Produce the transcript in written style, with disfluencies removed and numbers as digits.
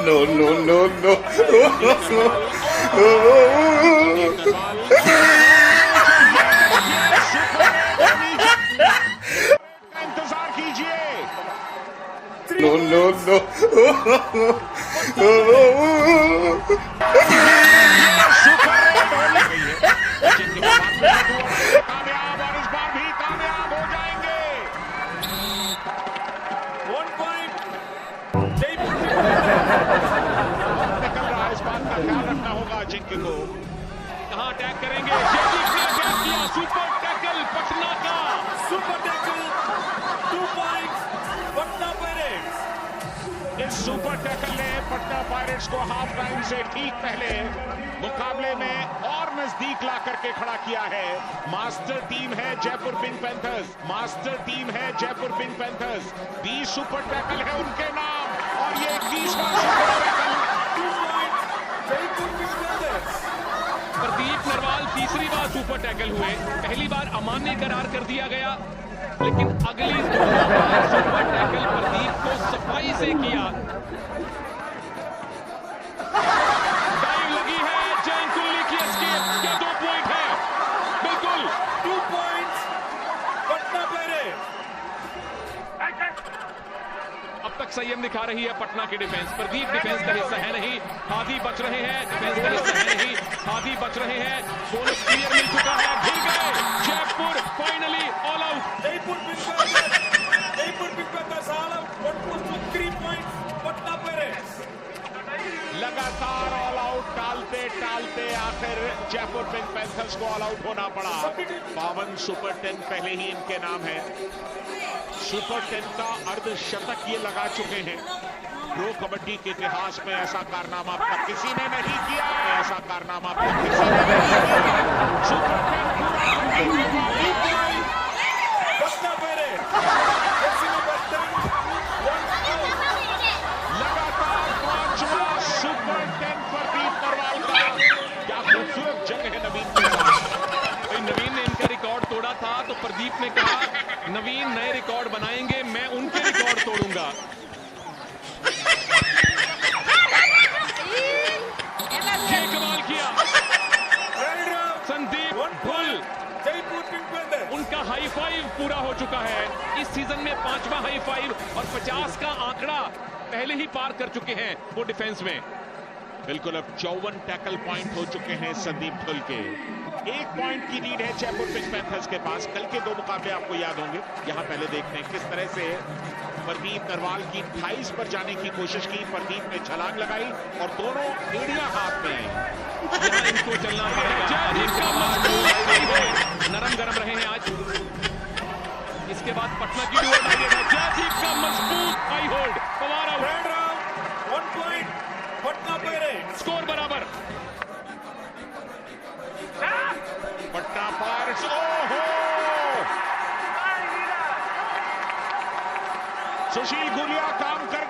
No, no, no, no. इंतजार कीजिए। No, no, no. कामयाब और इस बार भी कामयाब हो जाएंगे। 1 point. निकल रहा है, इस बात का ख्याल रखना होगा अजिंक्य को। कहां अटैक करेंगे? जयदीप ने अटैक किया, सुपर टैकल पटना का। Super tackle. 2 points. Patna Pirates. इस सुपर टैकल ने पटना पायरेट्स को हाफ टाइम से ठीक पहले मुकाबले में और नजदीक ला करके खड़ा किया है। मास्टर टीम है Jaipur pink panthers, master team है Jaipur pink panthers. 20 super tackle है उनके नाम और ये 21वां super tackle. 2 points. Jaipur Pink Panthers. Pradeep Narwal तीसरी बार सुपर टैकल हुए। पहली बार अमान्य करार कर दिया गया, लेकिन अगली दोनों बार सुपर टैकल प्रदीप को सफाई से किया। डाइव लगी है, जैन कुल्ली की एस्केप। क्या 2 पॉइंट है? बिल्कुल 2 points. Patna Pirates. अब तक संयम दिखा रही है पटना की डिफेंस। प्रदीप डिफेंस का हिस्सा है नहीं, हादी बच रहे हैं। डिफेंस का हिस्सा है नहीं, हादी बच रहे हैं। बोनस क्लियर मिल चुका है, घिर गए Jaipur, finally all out. Jaipur Pink Panthers. Jaipur Pink Panthers all out. 1 goes to 3 points. Patna Pirates. लगातार ऑल आउट टालते टालते आखिर जयपुर पिंक पैंथर्स को ऑल आउट होना पड़ा। 52 सुपर 10 पहले ही इनके नाम है। सुपर 10 का अर्धशतक ये लगा चुके हैं। प्रो कबड्डी के इतिहास में ऐसा कारनामा अब तक किसी ने नहीं किया। ऐसा कारनामा अब तक किसी ने नहीं किया। Super 10 Patna Pirates. Jersey number 10. 1 out. लगातार 5वां सुपर 10 प्रदीप नरवाल का। क्या खूबसूरत जंग है नवीन के साथ। भाई नवीन ने इनका रिकॉर्ड तोड़ा था तो प्रदीप ने कहा नवीन नए रिकॉर्ड बनाएंगे, मैं उनके रिकॉर्ड तोड़ूंगा। ये कमाल किया Right round. Sandeep 1 full. point. Jaipur Pink Panthers. उनका हाई फाइव पूरा हो चुका है। इस सीजन में 5वां हाई फाइव और 50 का आंकड़ा पहले ही पार कर चुके हैं वो डिफेंस में। बिल्कुल अब 54 टैकल पॉइंट हो चुके हैं संदीप धुल के। 1 पॉइंट की लीड है जयपुर पिंक पैंथर्स के पास। कल के 2 मुकाबले आपको याद होंगे। यहां पहले देखते हैं किस तरह से प्रदीप नरवाल की 28 पर जाने की कोशिश की। प्रदीप ने छलांग लगाई और दोनों एड़ियां हाथ में। यहाँ इनको चलना पड़ेगा। जयदीप का मजबूत फाइट है। नरम गरम रहे हैं आज। इसके बाद पटना की डुअल टारगेट है। जयदीप का मजबूत high hold, Pawar out. Right round. 1 point. Patna Pirates. Score बराबर। पटना पायरेट्स, ओहो! सुशील गुलिया काम कर